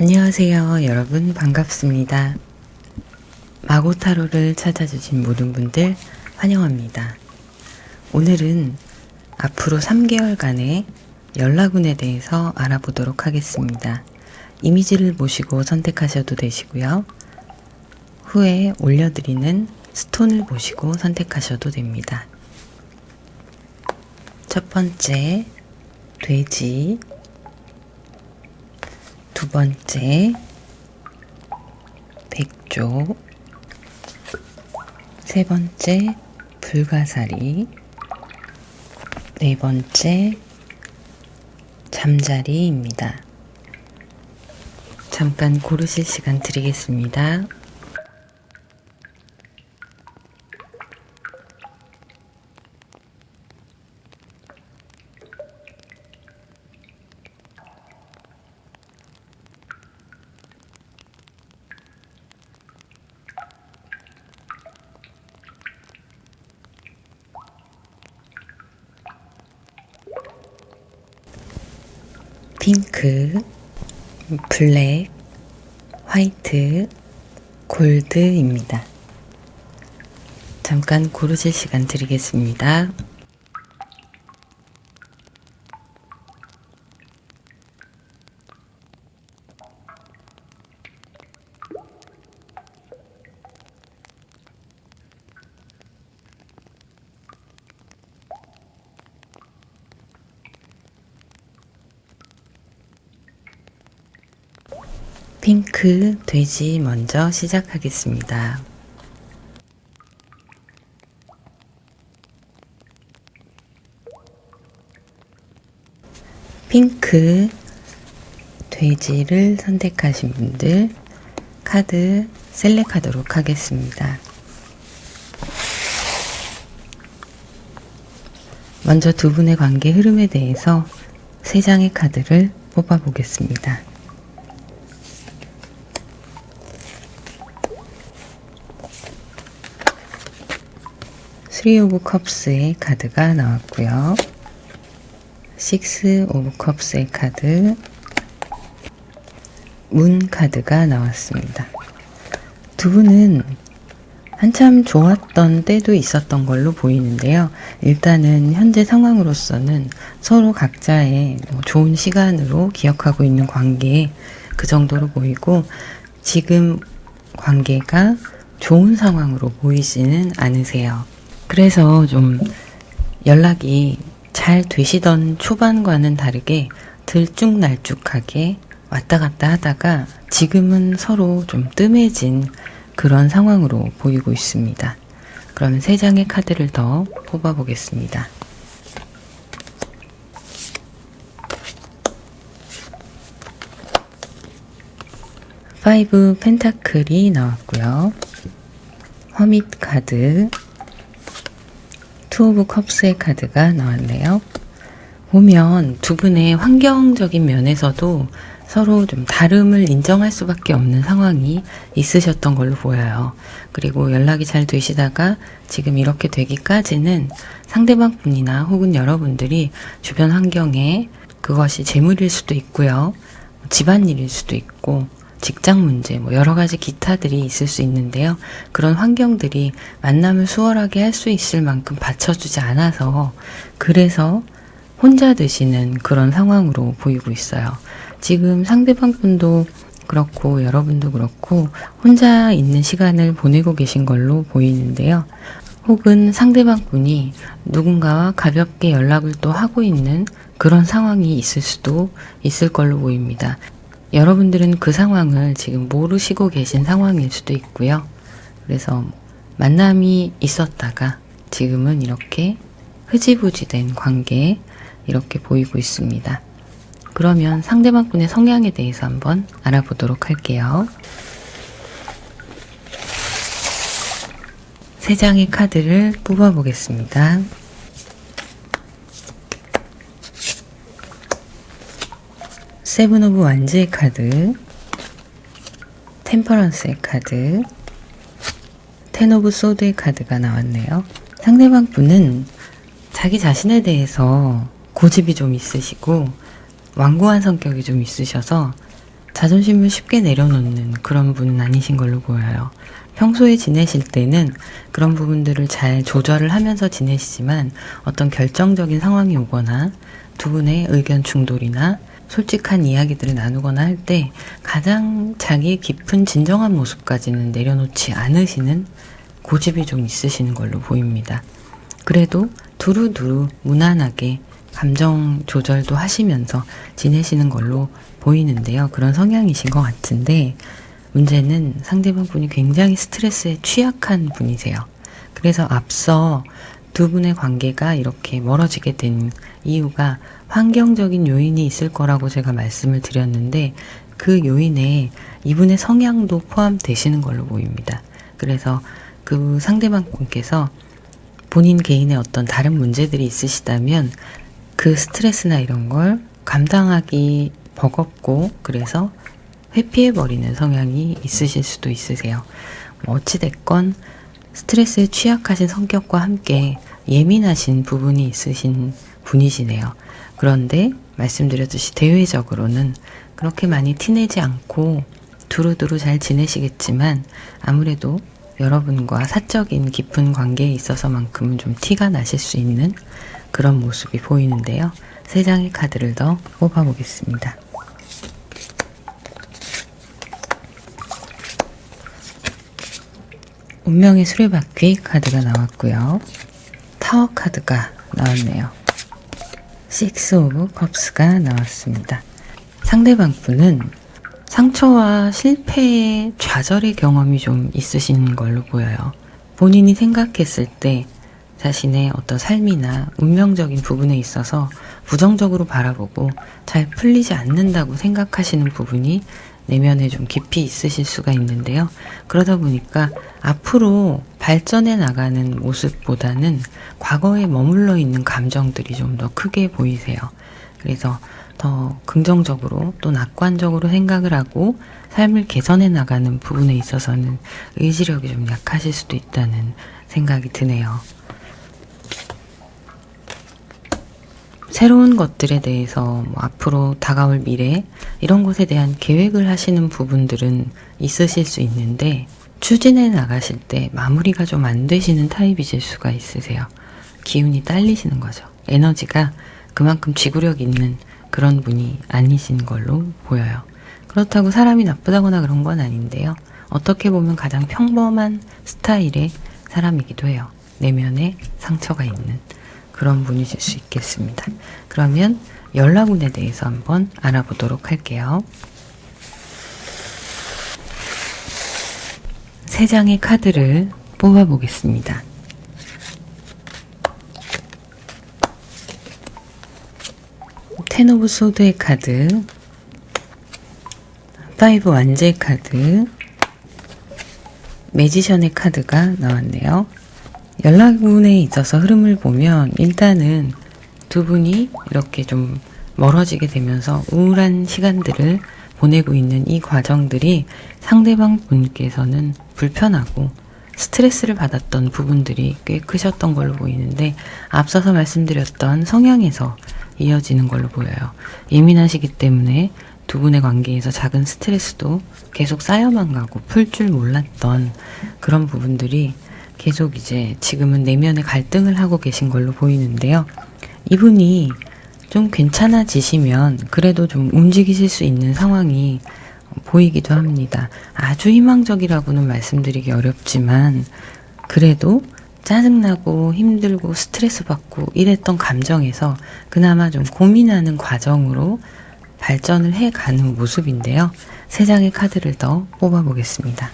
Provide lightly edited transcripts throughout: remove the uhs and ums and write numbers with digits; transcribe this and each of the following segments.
안녕하세요. 여러분 반갑습니다. 마고타로를 찾아주신 모든 분들 환영합니다. 오늘은 앞으로 3개월간의 연락운에 대해서 알아보도록 하겠습니다. 이미지를 보시고 선택하셔도 되시고요. 후에 올려드리는 스톤을 보시고 선택하셔도 됩니다. 첫 번째, 돼지. 두 번째, 백조. 세 번째, 불가사리. 네 번째, 잠자리입니다. 잠깐 고르실 시간 드리겠습니다. 핑크, 블랙, 화이트, 골드입니다. 잠깐 고르실 시간 드리겠습니다. 핑크, 돼지 먼저 시작하겠습니다. 핑크, 돼지를 선택하신 분들 카드 셀렉하도록 하겠습니다. 먼저 두 분의 관계 흐름에 대해서 3장의 카드를 뽑아보겠습니다. 쓰리 오브 컵스의 카드가 나왔고요. 6 오브 컵스의 카드, 문 카드가 나왔습니다. 두 분은 한참 좋았던 때도 있었던 걸로 보이는데요. 일단은 현재 상황으로서는 서로 각자의 좋은 시간으로 기억하고 있는 관계, 그 정도로 보이고, 지금 관계가 좋은 상황으로 보이지는 않으세요. 그래서 좀 연락이 잘 되시던 초반과는 다르게 들쭉날쭉하게 왔다 갔다 하다가 지금은 서로 좀 뜸해진 그런 상황으로 보이고 있습니다. 그러면 3장의 카드를 더 뽑아보겠습니다. 파이브 펜타클이 나왔고요. 허밋 카드, 2 오브 컵스의 카드가 나왔네요. 보면 두 분의 환경적인 면에서도 서로 좀 다름을 인정할 수밖에 없는 상황이 있으셨던 걸로 보여요. 그리고 연락이 잘 되시다가 지금 이렇게 되기까지는 상대방 분이나 혹은 여러분들이 주변 환경에 그것이 재물일 수도 있고요. 집안일일 수도 있고 직장 문제, 여러 가지 기타들이 있을 수 있는데요. 그런 환경들이 만남을 수월하게 할 수 있을 만큼 받쳐주지 않아서 그래서 혼자 드시는 그런 상황으로 보이고 있어요. 지금 상대방 분도 그렇고 여러분도 그렇고 혼자 있는 시간을 보내고 계신 걸로 보이는데요. 혹은 상대방 분이 누군가와 가볍게 연락을 또 하고 있는 그런 상황이 있을 수도 있을 걸로 보입니다. 여러분들은 그 상황을 지금 모르시고 계신 상황일 수도 있고요. 그래서 만남이 있었다가 지금은 이렇게 흐지부지 된 관계 이렇게 보이고 있습니다. 그러면 상대방 분의 성향에 대해서 한번 알아보도록 할게요. 3장의 카드를 뽑아보겠습니다. 세븐 오브 완즈의 카드, 템퍼런스의 카드, 10 오브 소드의 카드가 나왔네요. 상대방 분은 자기 자신에 대해서 고집이 좀 있으시고 완고한 성격이 좀 있으셔서 자존심을 쉽게 내려놓는 그런 분은 아니신 걸로 보여요. 평소에 지내실 때는 그런 부분들을 잘 조절을 하면서 지내시지만 어떤 결정적인 상황이 오거나 두 분의 의견 충돌이나 솔직한 이야기들을 나누거나 할 때 가장 자기의 깊은 진정한 모습까지는 내려놓지 않으시는 고집이 좀 있으시는 걸로 보입니다. 그래도 두루두루 무난하게 감정 조절도 하시면서 지내시는 걸로 보이는데요. 그런 성향이신 것 같은데 문제는 상대방 분이 굉장히 스트레스에 취약한 분이세요. 그래서 앞서 두 분의 관계가 이렇게 멀어지게 된 이유가 환경적인 요인이 있을 거라고 제가 말씀을 드렸는데 그 요인에 이분의 성향도 포함되시는 걸로 보입니다. 그래서 그 상대방 분께서 본인 개인의 어떤 다른 문제들이 있으시다면 그 스트레스나 이런 걸 감당하기 버겁고 그래서 회피해버리는 성향이 있으실 수도 있으세요. 어찌됐건 스트레스에 취약하신 성격과 함께 예민하신 부분이 있으신 분이시네요. 그런데 말씀드렸듯이 대외적으로는 그렇게 많이 티내지 않고 두루두루 잘 지내시겠지만 아무래도 여러분과 사적인 깊은 관계에 있어서만큼은 좀 티가 나실 수 있는 그런 모습이 보이는데요. 3장의 카드를 더 뽑아보겠습니다. 운명의 수레바퀴 카드가 나왔고요. 타워 카드가 나왔네요. 식스 오브 컵스가 나왔습니다. 상대방 분은 상처와 실패의 좌절의 경험이 좀 있으신 걸로 보여요. 본인이 생각했을 때 자신의 어떤 삶이나 운명적인 부분에 있어서 부정적으로 바라보고 잘 풀리지 않는다고 생각하시는 부분이 내면에 좀 깊이 있으실 수가 있는데요. 그러다 보니까 앞으로 발전해 나가는 모습보다는 과거에 머물러 있는 감정들이 좀 더 크게 보이세요. 그래서 더 긍정적으로 또 낙관적으로 생각을 하고 삶을 개선해 나가는 부분에 있어서는 의지력이 좀 약하실 수도 있다는 생각이 드네요. 새로운 것들에 대해서 앞으로 다가올 미래 이런 것에 대한 계획을 하시는 부분들은 있으실 수 있는데 추진해 나가실 때 마무리가 좀 안 되시는 타입이실 수가 있으세요. 기운이 딸리시는 거죠. 에너지가 그만큼 지구력 있는 그런 분이 아니신 걸로 보여요. 그렇다고 사람이 나쁘다거나 그런 건 아닌데요. 어떻게 보면 가장 평범한 스타일의 사람이기도 해요. 내면에 상처가 있는 그런 분이실 수 있겠습니다. 그러면 연락운에 대해서 한번 알아보도록 할게요. 3장의 카드를 뽑아보겠습니다. 텐 오브 소드의 카드, 5 완제의 카드, 매지션의 카드가 나왔네요. 연락운에 있어서 흐름을 보면 일단은 두 분이 이렇게 좀 멀어지게 되면서 우울한 시간들을 보내고 있는 이 과정들이 상대방 분께서는 불편하고 스트레스를 받았던 부분들이 꽤 크셨던 걸로 보이는데 앞서서 말씀드렸던 성향에서 이어지는 걸로 보여요. 예민하시기 때문에 두 분의 관계에서 작은 스트레스도 계속 쌓여만 가고 풀 줄 몰랐던 그런 부분들이 계속 이제 지금은 내면의 갈등을 하고 계신 걸로 보이는데요. 이분이 좀 괜찮아지시면 그래도 좀 움직이실 수 있는 상황이 보이기도 합니다. 아주 희망적이라고는 말씀드리기 어렵지만 그래도 짜증나고 힘들고 스트레스 받고 이랬던 감정에서 그나마 좀 고민하는 과정으로 발전을 해가는 모습인데요. 3장의 카드를 더 뽑아보겠습니다.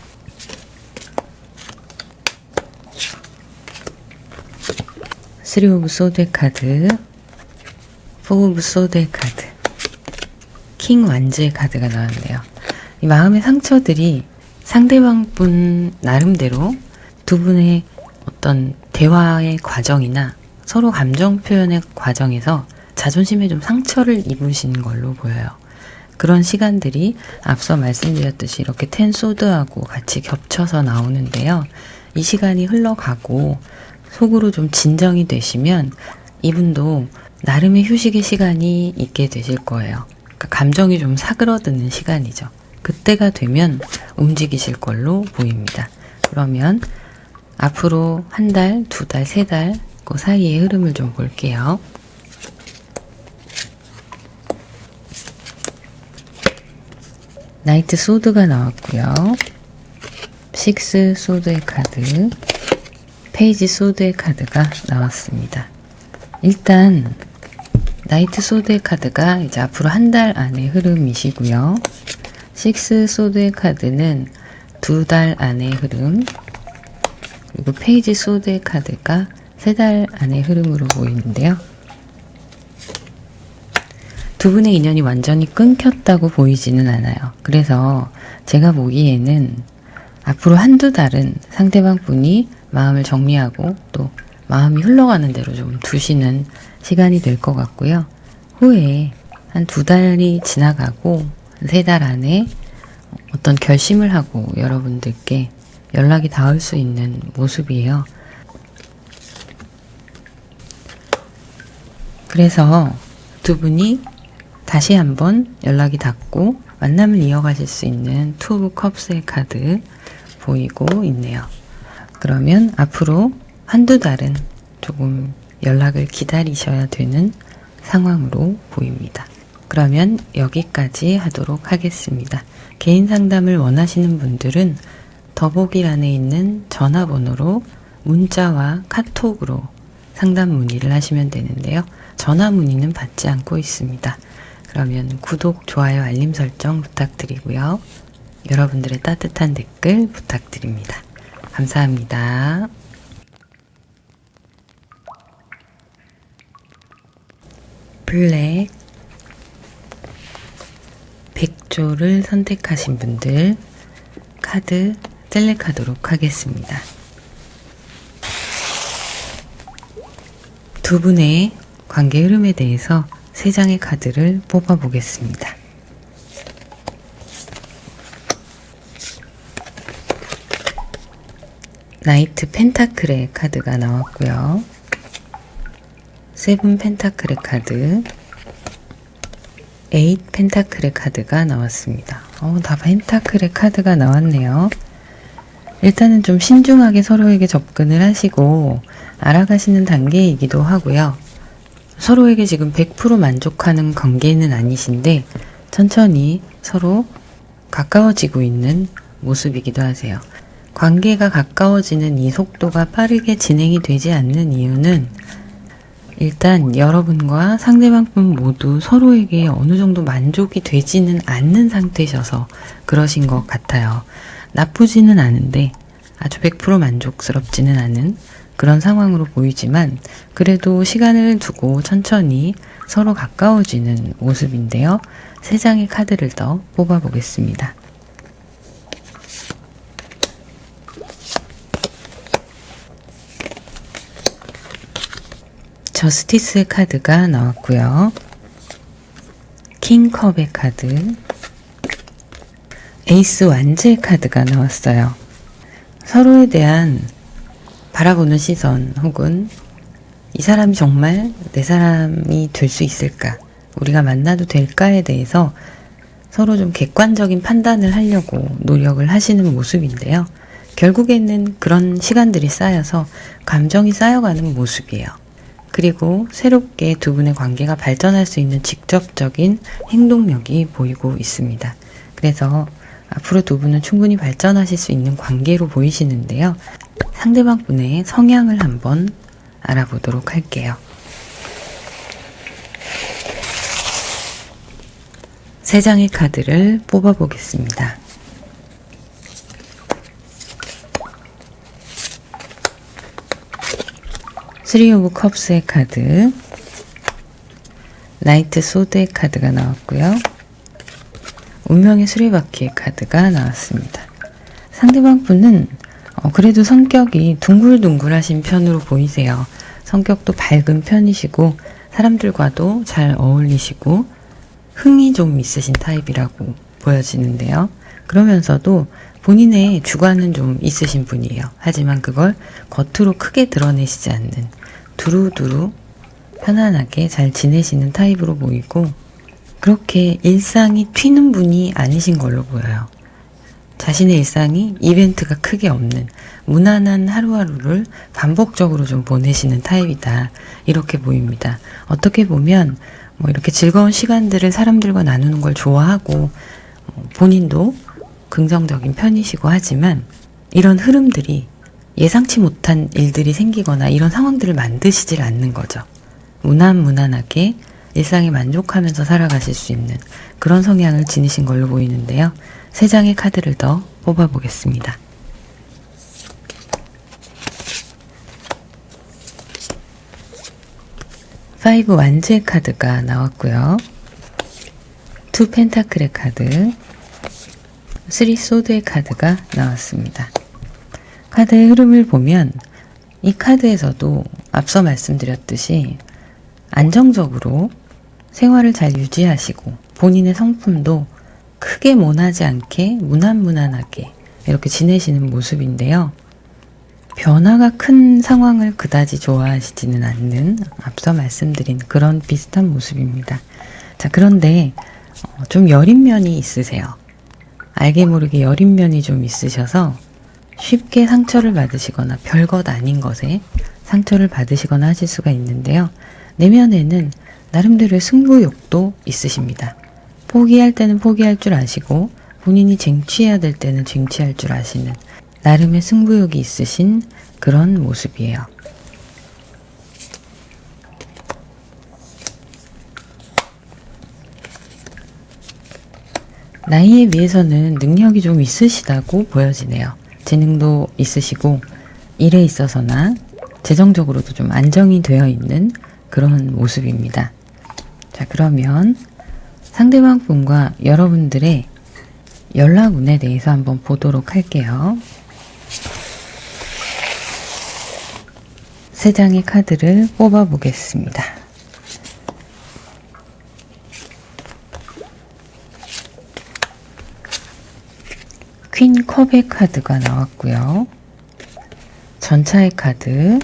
쓰리 오브 소드의 카드, 4 오브 소드의 카드, 킹 완즈의 카드가 나왔네요. 이 마음의 상처들이 상대방 분 나름대로 두 분의 어떤 대화의 과정이나 서로 감정 표현의 과정에서 자존심에 좀 상처를 입으신 걸로 보여요. 그런 시간들이 앞서 말씀드렸듯이 이렇게 텐 소드하고 같이 겹쳐서 나오는데요. 이 시간이 흘러가고 속으로 좀 진정이 되시면 이분도 나름의 휴식의 시간이 있게 되실 거예요. 감정이 좀 사그러드는 시간이죠. 그때가 되면 움직이실 걸로 보입니다. 그러면 앞으로 한 달, 두 달, 세 달 그 사이의 흐름을 좀 볼게요. 나이트 소드가 나왔고요. 식스 소드의 카드, 페이지 소드의 카드가 나왔습니다. 일단 나이트 소드의 카드가 이제 앞으로 한 달 안의 흐름이시고요. 식스 소드의 카드는 두 달 안의 흐름, 그리고 페이지 소드의 카드가 세 달 안의 흐름으로 보이는데요. 두 분의 인연이 완전히 끊겼다고 보이지는 않아요. 그래서 제가 보기에는 앞으로 한두 달은 상대방 분이 마음을 정리하고 또 마음이 흘러가는 대로 좀 두시는 시간이 될 것 같고요. 후에 한 두 달이 지나가고 세 달 안에 어떤 결심을 하고 여러분들께 연락이 닿을 수 있는 모습이에요. 그래서 두 분이 다시 한번 연락이 닿고 만남을 이어가실 수 있는 투 오브 컵스의 카드 보이고 있네요. 그러면 앞으로 한두 달은 조금 연락을 기다리셔야 되는 상황으로 보입니다. 그러면 여기까지 하도록 하겠습니다. 개인 상담을 원하시는 분들은 더보기란에 있는 전화번호로 문자와 카톡으로 상담 문의를 하시면 되는데요. 전화 문의는 받지 않고 있습니다. 그러면 구독, 좋아요, 알림 설정 부탁드리고요. 여러분들의 따뜻한 댓글 부탁드립니다. 감사합니다. 블랙, 백조를 선택하신 분들 카드 셀렉하도록 하겠습니다. 두 분의 관계 흐름에 대해서 세 장의 카드를 뽑아 보겠습니다. 나이트 펜타클의 카드가 나왔고요. 세븐 펜타클의 카드, 에잇 펜타클의 카드가 나왔습니다. 다 펜타클의 카드가 나왔네요. 일단은 좀 신중하게 서로에게 접근을 하시고 알아가시는 단계이기도 하고요. 서로에게 지금 100% 만족하는 관계는 아니신데 천천히 서로 가까워지고 있는 모습이기도 하세요. 관계가 가까워지는 이 속도가 빠르게 진행이 되지 않는 이유는 일단 여러분과 상대방 분 모두 서로에게 어느 정도 만족이 되지는 않는 상태셔서 그러신 것 같아요. 나쁘지는 않은데 아주 100% 만족스럽지는 않은 그런 상황으로 보이지만 그래도 시간을 두고 천천히 서로 가까워지는 모습인데요. 세 장의 카드를 더 뽑아보겠습니다. 저스티스의 카드가 나왔고요. 킹컵의 카드, 에이스 완제의 카드가 나왔어요. 서로에 대한 바라보는 시선 혹은 이 사람이 정말 내 사람이 될 수 있을까? 우리가 만나도 될까에 대해서 서로 좀 객관적인 판단을 하려고 노력을 하시는 모습인데요. 결국에는 그런 시간들이 쌓여서 감정이 쌓여가는 모습이에요. 그리고 새롭게 두 분의 관계가 발전할 수 있는 직접적인 행동력이 보이고 있습니다. 그래서 앞으로 두 분은 충분히 발전하실 수 있는 관계로 보이시는데요. 상대방 분의 성향을 한번 알아보도록 할게요. 세 장의 카드를 뽑아보겠습니다. 쓰리 오브 컵스의 카드, 나이트 소드의 카드가 나왔고요. 운명의 수레바퀴의 카드가 나왔습니다. 상대방 분은 그래도 성격이 둥글둥글하신 편으로 보이세요. 성격도 밝은 편이시고 사람들과도 잘 어울리시고 흥이 좀 있으신 타입이라고 보여지는데요. 그러면서도 본인의 주관은 좀 있으신 분이에요. 하지만 그걸 겉으로 크게 드러내시지 않는 두루두루 편안하게 잘 지내시는 타입으로 보이고 그렇게 일상이 튀는 분이 아니신 걸로 보여요. 자신의 일상이 이벤트가 크게 없는 무난한 하루하루를 반복적으로 좀 보내시는 타입이다. 이렇게 보입니다. 어떻게 보면 뭐 이렇게 즐거운 시간들을 사람들과 나누는 걸 좋아하고 본인도 긍정적인 편이시고 하지만 이런 흐름들이 예상치 못한 일들이 생기거나 이런 상황들을 만드시질 않는 거죠. 무난무난하게 일상에 만족하면서 살아가실 수 있는 그런 성향을 지니신 걸로 보이는데요. 3장의 카드를 더 뽑아보겠습니다. 파이브 완즈의 카드가 나왔고요. 투 펜타클의 카드, 3 소드의 카드가 나왔습니다. 카드의 흐름을 보면 이 카드에서도 앞서 말씀드렸듯이 안정적으로 생활을 잘 유지하시고 본인의 성품도 크게 모나지 않게 무난무난하게 이렇게 지내시는 모습인데요. 변화가 큰 상황을 그다지 좋아하시지는 않는 앞서 말씀드린 그런 비슷한 모습입니다. 자, 그런데 좀 여린 면이 있으세요. 알게 모르게 여린 면이 좀 있으셔서 쉽게 상처를 받으시거나 별것 아닌 것에 상처를 받으시거나 하실 수가 있는데요. 내면에는 나름대로의 승부욕도 있으십니다. 포기할 때는 포기할 줄 아시고 본인이 쟁취해야 될 때는 쟁취할 줄 아시는 나름의 승부욕이 있으신 그런 모습이에요. 나이에 비해서는 능력이 좀 있으시다고 보여지네요. 재능도 있으시고 일에 있어서나 재정적으로도 좀 안정이 되어 있는 그런 모습입니다. 자, 그러면 상대방 분과 여러분들의 연락운에 대해서 한번 보도록 할게요. 3장의 카드를 뽑아보겠습니다. 퀸 컵의 카드가 나왔고요. 전차의 카드,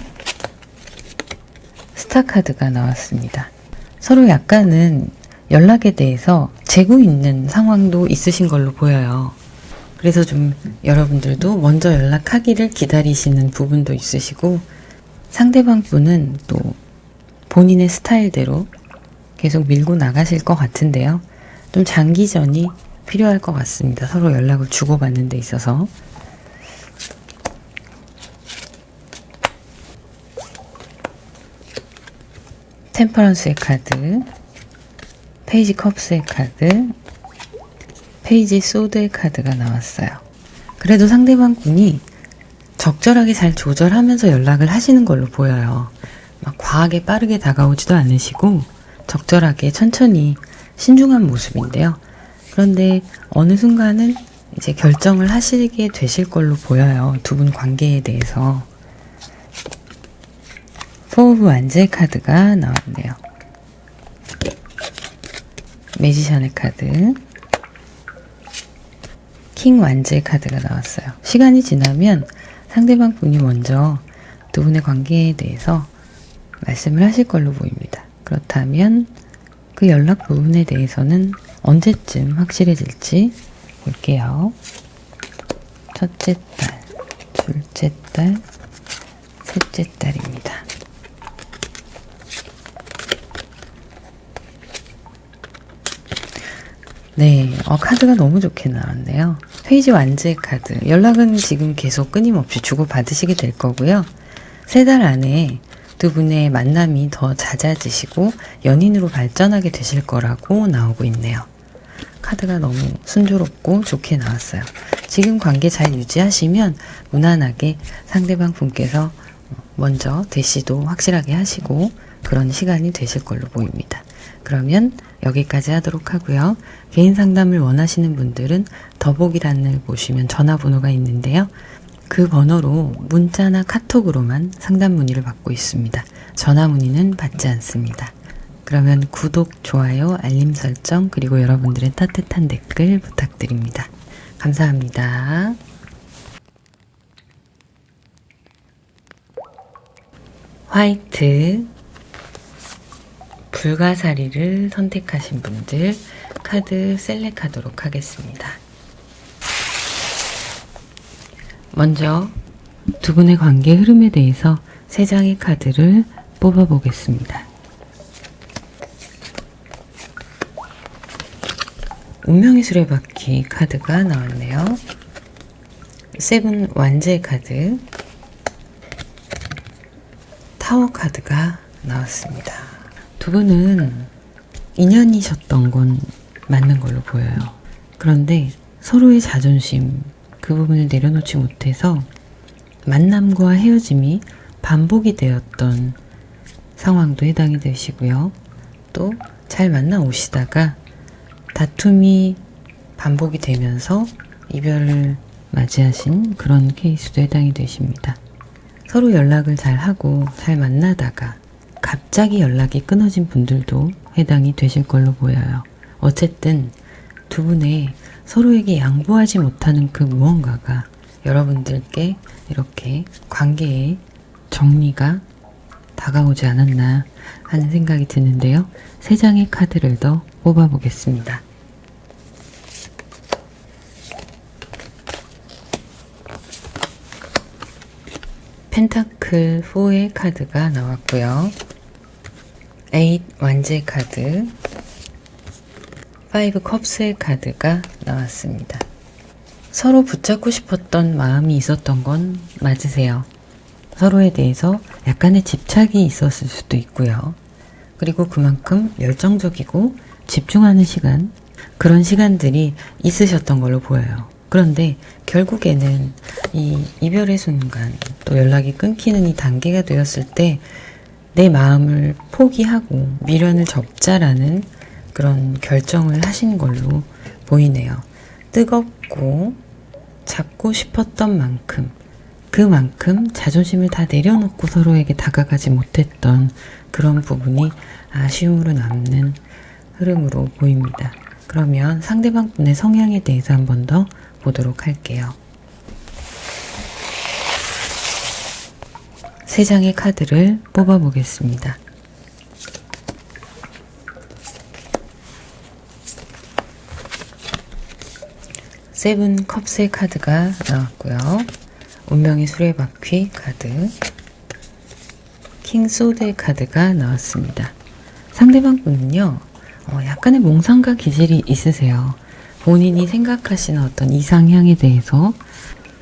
스타 카드가 나왔습니다. 서로 약간은 연락에 대해서 재고 있는 상황도 있으신 걸로 보여요. 그래서 좀 여러분들도 먼저 연락하기를 기다리시는 부분도 있으시고 상대방 분은 또 본인의 스타일대로 계속 밀고 나가실 것 같은데요. 좀 장기전이 필요할 것 같습니다. 서로 연락을 주고받는 데 있어서. 템퍼런스의 카드, 페이지 컵스의 카드, 페이지 소드의 카드가 나왔어요. 그래도 상대방 분이 적절하게 잘 조절하면서 연락을 하시는 걸로 보여요. 막 과하게 빠르게 다가오지도 않으시고 적절하게 천천히 신중한 모습인데요. 그런데 어느 순간은 이제 결정을 하시게 되실 걸로 보여요. 두 분 관계에 대해서. 포 오브 완즈의 카드가 나왔네요. 매지션의 카드, 킹 완즈의 카드가 나왔어요. 시간이 지나면 상대방 분이 먼저 두 분의 관계에 대해서 말씀을 하실 걸로 보입니다. 그렇다면 그 연락 부분에 대해서는 언제쯤 확실해질지 볼게요. 첫째 딸, 둘째 딸, 셋째 딸입니다. 네, 카드가 너무 좋게 나왔네요. 페이지 완즈의 카드. 연락은 지금 계속 끊임없이 주고받으시게 될 거고요. 3달 안에 두 분의 만남이 더 잦아지시고 연인으로 발전하게 되실 거라고 나오고 있네요. 카드가 너무 순조롭고 좋게 나왔어요. 지금 관계 잘 유지하시면 무난하게 상대방 분께서 먼저 대시도 확실하게 하시고 그런 시간이 되실 걸로 보입니다. 그러면 여기까지 하도록 하고요. 개인 상담을 원하시는 분들은 더보기란을 보시면 전화번호가 있는데요. 그 번호로 문자나 카톡으로만 상담 문의를 받고 있습니다. 전화 문의는 받지 않습니다. 그러면 구독, 좋아요, 알림 설정, 그리고 여러분들의 따뜻한 댓글 부탁드립니다. 감사합니다. 화이트, 불가사리를 선택하신 분들 카드 셀렉하도록 하겠습니다. 먼저 두 분의 관계 흐름에 대해서 3장의 카드를 뽑아보겠습니다. 운명의 수레바퀴 카드가 나왔네요. 7 완제 카드, 타워 카드가 나왔습니다. 두 분은 인연이셨던 건 맞는 걸로 보여요. 그런데 서로의 자존심, 그 부분을 내려놓지 못해서 만남과 헤어짐이 반복이 되었던 상황도 해당이 되시고요. 또 잘 만나 오시다가 다툼이 반복이 되면서 이별을 맞이하신 그런 케이스도 해당이 되십니다. 서로 연락을 잘 하고 잘 만나다가 갑자기 연락이 끊어진 분들도 해당이 되실 걸로 보여요. 어쨌든 두 분의 서로에게 양보하지 못하는 그 무언가가 여러분들께 이렇게 관계의 정리가 다가오지 않았나 하는 생각이 드는데요. 3장의 카드를 더 뽑아보겠습니다. 펜타클 4의 카드가 나왔고요. 8 완제 카드, 5 컵스의 카드가 나왔습니다. 서로 붙잡고 싶었던 마음이 있었던 건 맞으세요. 서로에 대해서 약간의 집착이 있었을 수도 있고요. 그리고 그만큼 열정적이고 집중하는 시간, 그런 시간들이 있으셨던 걸로 보여요. 그런데 결국에는 이 이별의 순간, 또 연락이 끊기는 이 단계가 되었을 때 내 마음을 포기하고 미련을 접자라는 그런 결정을 하신 걸로 보이네요. 뜨겁고 잡고 싶었던 만큼, 그만큼 자존심을 다 내려놓고 서로에게 다가가지 못했던 그런 부분이 아쉬움으로 남는 흐름으로 보입니다. 그러면 상대방 분의 성향에 대해서 한 번 더 보도록 할게요. 3장의 카드를 뽑아보겠습니다. 세븐 컵스의 카드가 나왔고요. 운명의 수레바퀴 카드, 킹 소드의 카드가 나왔습니다. 상대방 분은요, 약간의 몽상가 기질이 있으세요. 본인이 생각하시는 어떤 이상향에 대해서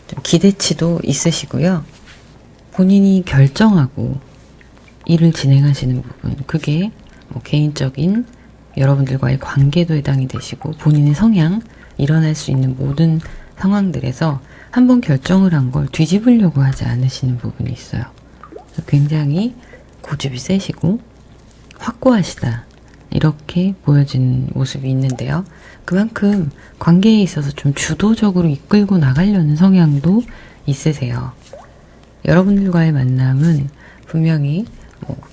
좀 기대치도 있으시고요. 본인이 결정하고 일을 진행하시는 부분, 그게 개인적인 여러분들과의 관계도 해당이 되시고 본인의 성향, 일어날 수 있는 모든 상황들에서 한번 결정을 한 걸 뒤집으려고 하지 않으시는 부분이 있어요. 그래서 굉장히 고집이 세시고 확고하시다, 이렇게 보여지는 모습이 있는데요. 그만큼 관계에 있어서 좀 주도적으로 이끌고 나가려는 성향도 있으세요. 여러분들과의 만남은 분명히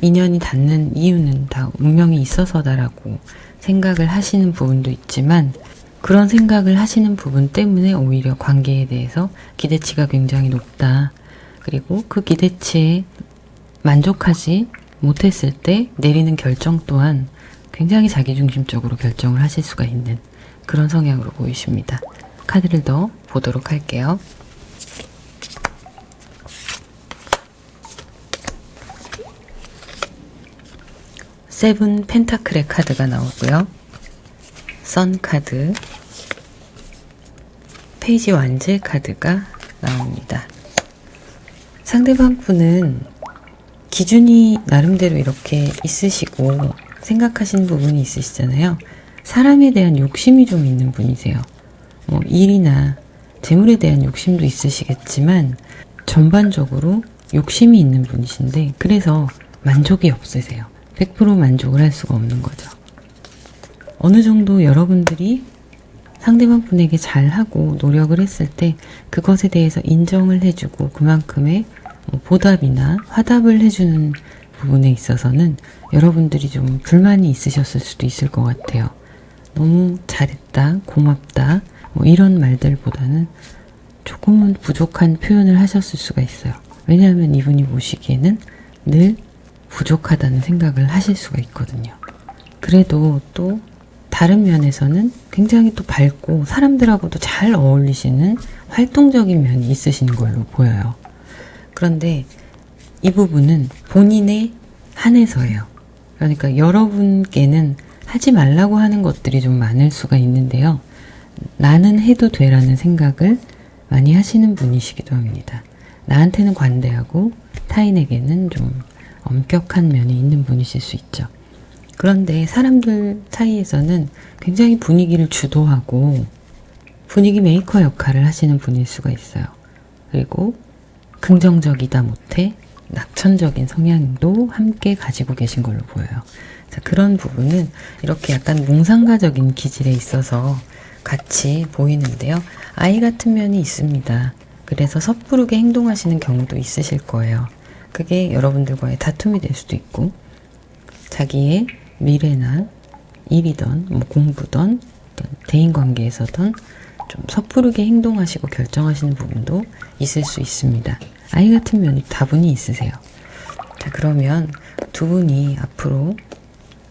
인연이 닿는 이유는 다 운명이 있어서다라고 생각을 하시는 부분도 있지만, 그런 생각을 하시는 부분 때문에 오히려 관계에 대해서 기대치가 굉장히 높다. 그리고 그 기대치에 만족하지 못했을 때 내리는 결정 또한 굉장히 자기중심적으로 결정을 하실 수가 있는 그런 성향으로 보이십니다. 카드를 더 보도록 할게요. 세븐 펜타클의 카드가 나오고요. 선 카드, 페이지 완제 카드가 나옵니다. 상대방 분은 기준이 나름대로 이렇게 있으시고 생각하시는 부분이 있으시잖아요. 사람에 대한 욕심이 좀 있는 분이세요. 일이나 재물에 대한 욕심도 있으시겠지만 전반적으로 욕심이 있는 분이신데, 그래서 만족이 없으세요. 100% 만족을 할 수가 없는 거죠. 어느 정도 여러분들이 상대방 분에게 잘하고 노력을 했을 때 그것에 대해서 인정을 해주고 그만큼의 보답이나 화답을 해주는 부분에 있어서는 여러분들이 좀 불만이 있으셨을 수도 있을 것 같아요. 너무 잘했다, 고맙다, 이런 말들보다는 조금은 부족한 표현을 하셨을 수가 있어요. 왜냐하면 이분이 보시기에는 늘 부족하다는 생각을 하실 수가 있거든요. 그래도 또 다른 면에서는 굉장히 또 밝고 사람들하고도 잘 어울리시는 활동적인 면이 있으신 걸로 보여요. 그런데 이 부분은 본인에 한해서예요. 그러니까 여러분께는 하지 말라고 하는 것들이 좀 많을 수가 있는데요. 나는 해도 돼라는 생각을 많이 하시는 분이시기도 합니다. 나한테는 관대하고 타인에게는 좀 엄격한 면이 있는 분이실 수 있죠. 그런데 사람들 사이에서는 굉장히 분위기를 주도하고 분위기 메이커 역할을 하시는 분일 수가 있어요. 그리고 긍정적이다 못해 낙천적인 성향도 함께 가지고 계신 걸로 보여요. 자, 그런 부분은 이렇게 약간 몽상가적인 기질에 있어서 같이 보이는데요. 아이 같은 면이 있습니다. 그래서 섣부르게 행동하시는 경우도 있으실 거예요. 그게 여러분들과의 다툼이 될 수도 있고 자기의 미래나 일이든 뭐 공부든 대인관계에서든 좀 섣부르게 행동하시고 결정하시는 부분도 있을 수 있습니다. 아이 같은 면이 다분히 있으세요. 자, 그러면 두 분이 앞으로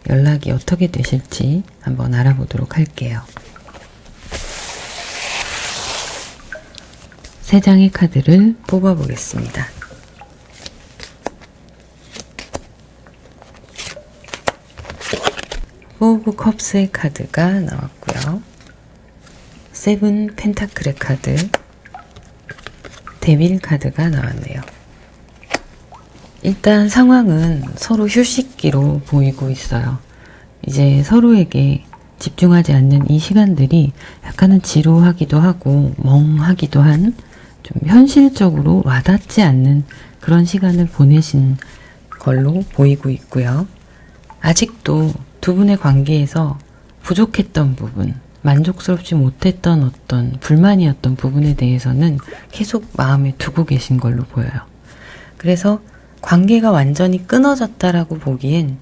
연락이 어떻게 되실지 한번 알아보도록 할게요. 세 장의 카드를 뽑아보겠습니다. 포 오브 컵스의 카드가 나왔고요. 세븐 펜타클의 카드, 데빌 카드가 나왔네요. 일단 상황은 서로 휴식기로 보이고 있어요. 이제 서로에게 집중하지 않는 이 시간들이 약간은 지루하기도 하고 멍하기도 한 좀 현실적으로 와닿지 않는 그런 시간을 보내신 걸로 보이고 있고요. 아직도 두 분의 관계에서 부족했던 부분, 만족스럽지 못했던 어떤 불만이었던 부분에 대해서는 계속 마음에 두고 계신 걸로 보여요. 그래서 관계가 완전히 끊어졌다라고 보기엔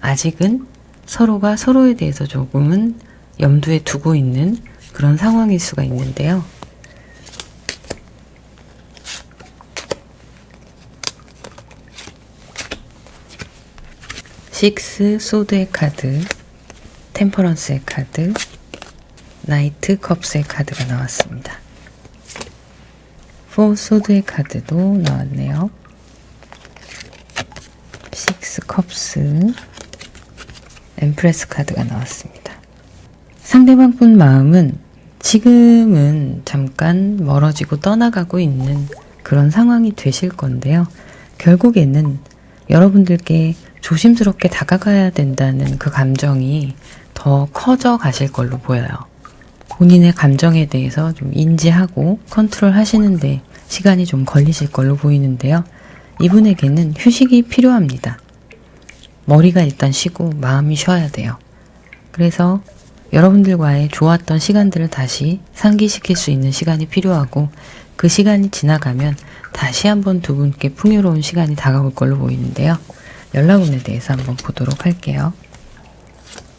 아직은 서로가 서로에 대해서 조금은 염두에 두고 있는 그런 상황일 수가 있는데요. 식스 소드의 카드, 템퍼런스의 카드, 나이트 컵스의 카드가 나왔습니다. 포 소드의 카드도 나왔네요. 식스 컵스, 엠프레스 카드가 나왔습니다. 상대방 분 마음은 지금은 잠깐 멀어지고 떠나가고 있는 그런 상황이 되실 건데요. 결국에는 여러분들께 조심스럽게 다가가야 된다는 그 감정이 더 커져 가실 걸로 보여요. 본인의 감정에 대해서 좀 인지하고 컨트롤 하시는데 시간이 좀 걸리실 걸로 보이는데요. 이분에게는 휴식이 필요합니다. 머리가 일단 쉬고 마음이 쉬어야 돼요. 그래서 여러분들과의 좋았던 시간들을 다시 상기시킬 수 있는 시간이 필요하고 그 시간이 지나가면 다시 한번 두 분께 풍요로운 시간이 다가올 걸로 보이는데요. 연락운에 대해서 한번 보도록 할게요.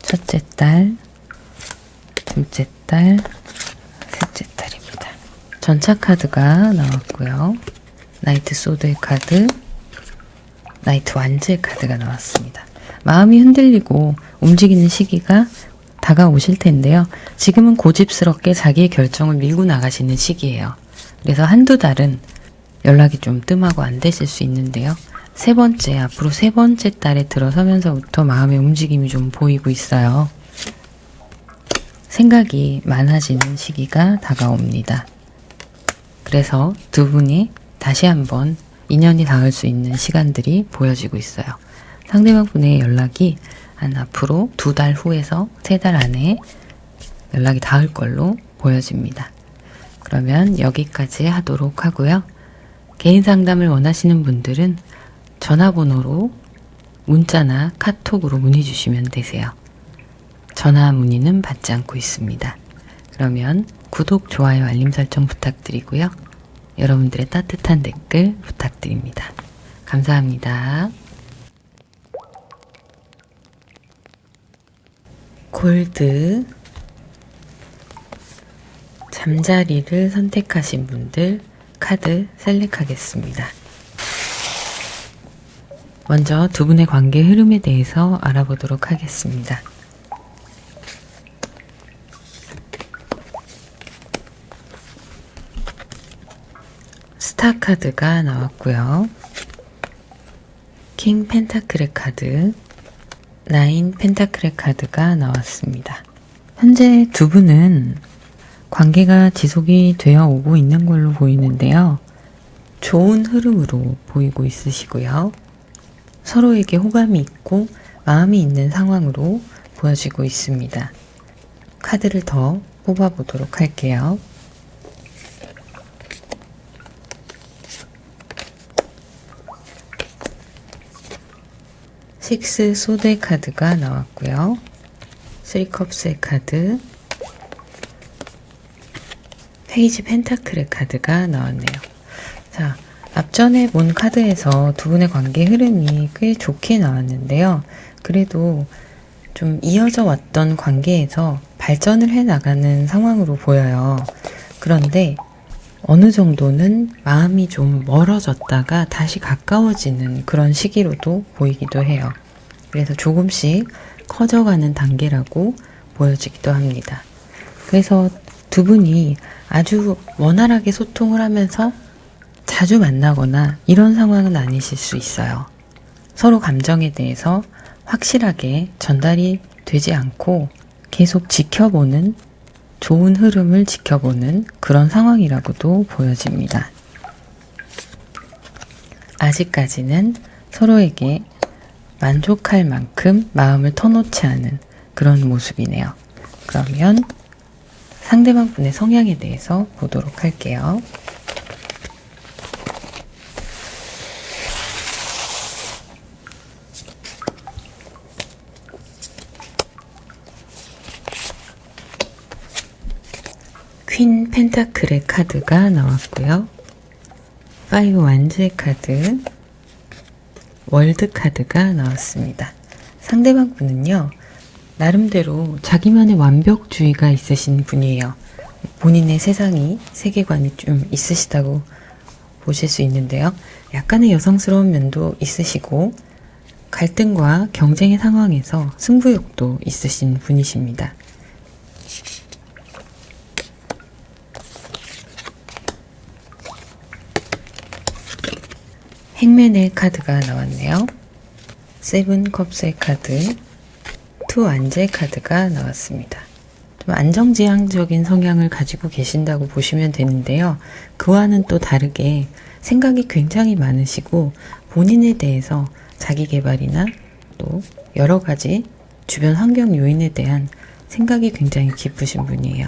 첫째 딸, 둘째 딸, 셋째 딸입니다. 전차 카드가 나왔고요. 나이트 소드의 카드, 나이트 완즈의 카드가 나왔습니다. 마음이 흔들리고 움직이는 시기가 다가오실 텐데요. 지금은 고집스럽게 자기의 결정을 밀고 나가시는 시기예요. 그래서 한두 달은 연락이 좀 뜸하고 안 되실 수 있는데요. 앞으로 세 번째 달에 들어서면서부터 마음의 움직임이 좀 보이고 있어요. 생각이 많아지는 시기가 다가옵니다. 그래서 두 분이 다시 한번 인연이 닿을 수 있는 시간들이 보여지고 있어요. 상대방 분의 연락이 한 앞으로 2달 후에서 3달 안에 연락이 닿을 걸로 보여집니다. 그러면 여기까지 하도록 하고요. 개인 상담을 원하시는 분들은 전화번호로 문자나 카톡으로 문의 주시면 되세요. 전화 문의는 받지 않고 있습니다. 그러면 구독, 좋아요, 알림 설정 부탁드리고요. 여러분들의 따뜻한 댓글 부탁드립니다. 감사합니다. 골드, 잠자리를 선택하신 분들 카드 셀렉하겠습니다. 먼저 두 분의 관계 흐름에 대해서 알아보도록 하겠습니다. 스타 카드가 나왔고요. 킹 펜타클의 카드, 나인 펜타클의 카드가 나왔습니다. 현재 두 분은 관계가 지속이 되어 오고 있는 걸로 보이는데요. 좋은 흐름으로 보이고 있으시고요. 서로에게 호감이 있고 마음이 있는 상황으로 보여지고 있습니다. 카드를 더 뽑아보도록 할게요. 식스 소드의 카드가 나왔고요. 쓰리 컵스의 카드, 페이지 펜타클의 카드가 나왔네요. 자, 앞전에 본 카드에서 두 분의 관계 흐름이 꽤 좋게 나왔는데요. 그래도 좀 이어져 왔던 관계에서 발전을 해 나가는 상황으로 보여요. 그런데 어느 정도는 마음이 좀 멀어졌다가 다시 가까워지는 그런 시기로도 보이기도 해요. 그래서 조금씩 커져가는 단계라고 보여지기도 합니다. 그래서 두 분이 아주 원활하게 소통을 하면서 자주 만나거나 이런 상황은 아니실 수 있어요. 서로 감정에 대해서 확실하게 전달이 되지 않고 계속 지켜보는, 좋은 흐름을 지켜보는 그런 상황이라고도 보여집니다. 아직까지는 서로에게 만족할 만큼 마음을 터놓지 않은 그런 모습이네요. 그러면 상대방 분의 성향에 대해서 보도록 할게요. 퀸 펜타클의 카드가 나왔고요. 파이브 완즈의 카드, 월드 카드가 나왔습니다. 상대방 분은요, 나름대로 자기만의 완벽주의가 있으신 분이에요. 본인의 세계관이 좀 있으시다고 보실 수 있는데요. 약간의 여성스러운 면도 있으시고 갈등과 경쟁의 상황에서 승부욕도 있으신 분이십니다. 행맨의 카드가 나왔네요. 세븐 컵스의 카드, 투 완제의 카드가 나왔습니다. 좀 안정지향적인 성향을 가지고 계신다고 보시면 되는데요. 그와는 또 다르게 생각이 굉장히 많으시고 본인에 대해서 자기계발이나 또 여러 가지 주변 환경 요인에 대한 생각이 굉장히 깊으신 분이에요.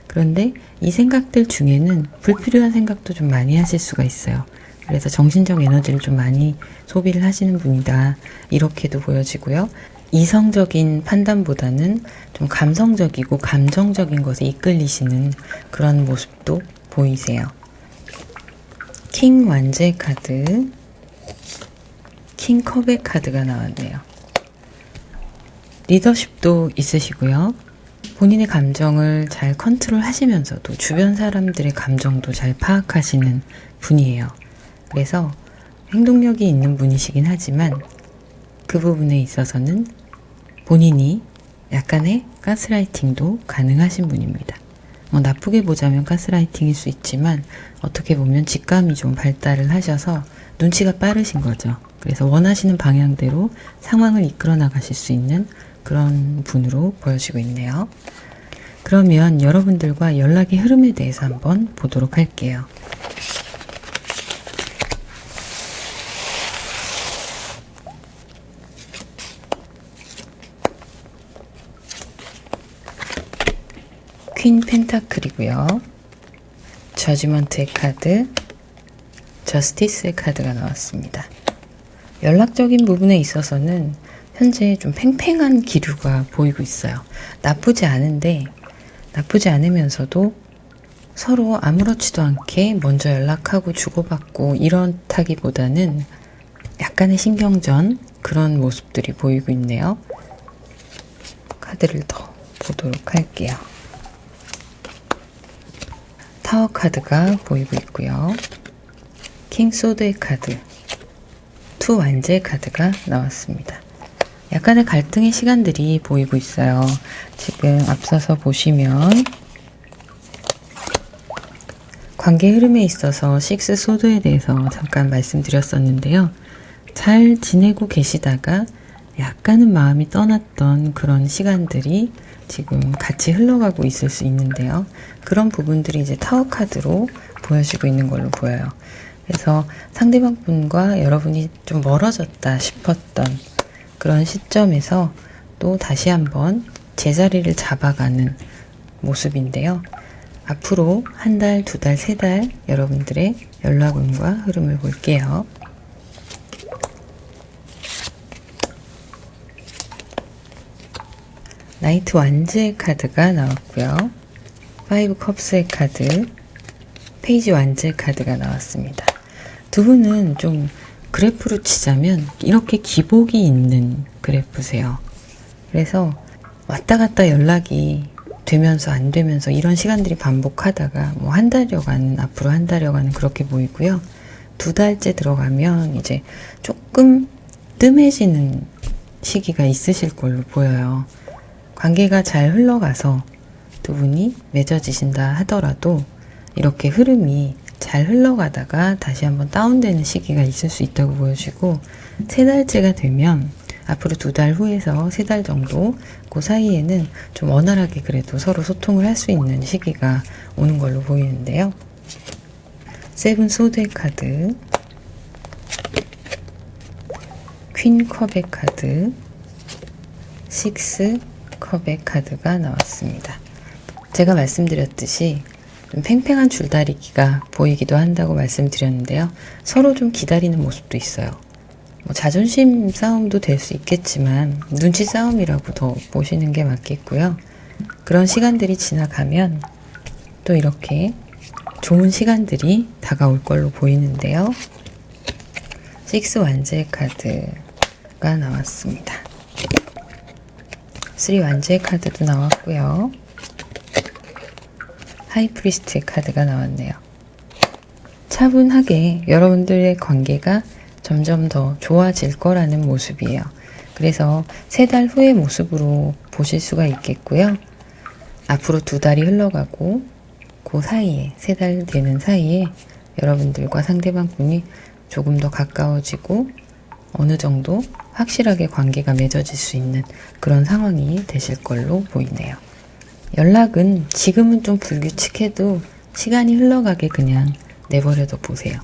그런데 이 생각들 중에는 불필요한 생각도 좀 많이 하실 수가 있어요. 그래서 정신적 에너지를 좀 많이 소비를 하시는 분이다, 이렇게도 보여지고요. 이성적인 판단보다는 좀 감성적이고 감정적인 것에 이끌리시는 그런 모습도 보이세요. 킹 완제 카드, 킹 컵의 카드가 나왔네요. 리더십도 있으시고요. 본인의 감정을 잘 컨트롤 하시면서도 주변 사람들의 감정도 잘 파악하시는 분이에요. 그래서 행동력이 있는 분이시긴 하지만 그 부분에 있어서는 본인이 약간의 가스라이팅도 가능하신 분입니다. 나쁘게 보자면 가스라이팅일 수 있지만 어떻게 보면 직감이 좀 발달을 하셔서 눈치가 빠르신 거죠. 그래서 원하시는 방향대로 상황을 이끌어 나가실 수 있는 그런 분으로 보여지고 있네요. 그러면 여러분들과 연락의 흐름에 대해서 한번 보도록 할게요. 퀸 펜타클이고요. 저지먼트의 카드, 저스티스의 카드가 나왔습니다. 연락적인 부분에 있어서는 현재 좀 팽팽한 기류가 보이고 있어요. 나쁘지 않으면서도 서로 아무렇지도 않게 먼저 연락하고 주고받고 이렇다기보다는 약간의 신경전, 그런 모습들이 보이고 있네요. 카드를 더 보도록 할게요. 타워 카드가 보이고 있고요. 킹 소드의 카드, 투 완제 카드가 나왔습니다. 약간의 갈등의 시간들이 보이고 있어요. 지금 앞서서 보시면 관계 흐름에 있어서 식스 소드에 대해서 잠깐 말씀드렸었는데요. 잘 지내고 계시다가 약간은 마음이 떠났던 그런 시간들이 지금 같이 흘러가고 있을 수 있는데요. 그런 부분들이 이제 타워 카드로 보여지고 있는 걸로 보여요. 그래서 상대방 분과 여러분이 좀 멀어졌다 싶었던 그런 시점에서 또 다시 한번 제자리를 잡아가는 모습인데요. 앞으로 한 달, 두 달, 세 달 여러분들의 연락운과 흐름을 볼게요. 나이트 완제 카드가 나왔고요. 파이브 컵스의 카드, 페이지 완제 카드가 나왔습니다. 두 분은 좀 그래프로 치자면 이렇게 기복이 있는 그래프세요. 그래서 왔다 갔다 연락이 되면서 안 되면서 이런 시간들이 반복하다가 뭐 한 달여가는, 앞으로 한 달여가는 그렇게 보이고요. 두 달째 들어가면 이제 조금 뜸해지는 시기가 있으실 걸로 보여요. 관계가 잘 흘러가서 두 분이 맺어지신다 하더라도 이렇게 흐름이 잘 흘러가다가 다시 한번 다운되는 시기가 있을 수 있다고 보여지고, 세 달째가 되면 앞으로 두 달 후에서 세 달 정도 그 사이에는 좀 원활하게 그래도 서로 소통을 할 수 있는 시기가 오는 걸로 보이는데요. 세븐 소드의 카드, 퀸 컵의 카드, 식스 컵의 카드가 나왔습니다. 제가 말씀드렸듯이 좀 팽팽한 줄다리기가 보이기도 한다고 말씀드렸는데요. 서로 좀 기다리는 모습도 있어요. 뭐 자존심 싸움도 될 수 있겠지만 눈치 싸움이라고 더 보시는 게 맞겠고요. 그런 시간들이 지나가면 또 이렇게 좋은 시간들이 다가올 걸로 보이는데요. 식스 완제 카드가 나왔습니다. 3 완제 카드도 나왔고요. 하이프리스트 카드가 나왔네요. 차분하게 여러분들의 관계가 점점 더 좋아질 거라는 모습이에요. 그래서 세 달 후의 모습으로 보실 수가 있겠고요. 앞으로 두 달이 흘러가고 그 사이에, 세 달 되는 사이에 여러분들과 상대방 분이 조금 더 가까워지고 어느 정도 확실하게 관계가 맺어질 수 있는 그런 상황이 되실 걸로 보이네요. 연락은 지금은 좀 불규칙해도 시간이 흘러가게 그냥 내버려둬 보세요.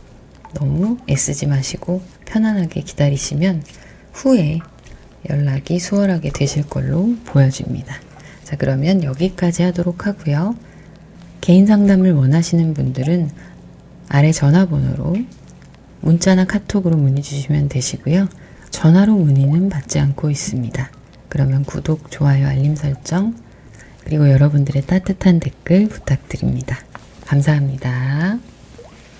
너무 애쓰지 마시고 편안하게 기다리시면 후에 연락이 수월하게 되실 걸로 보여집니다. 자, 그러면 여기까지 하도록 하고요. 개인 상담을 원하시는 분들은 아래 전화번호로 문자나 카톡으로 문의 주시면 되시고요. 전화로 문의는 받지 않고 있습니다. 그러면 구독, 좋아요, 알림 설정, 그리고 여러분들의 따뜻한 댓글 부탁드립니다. 감사합니다.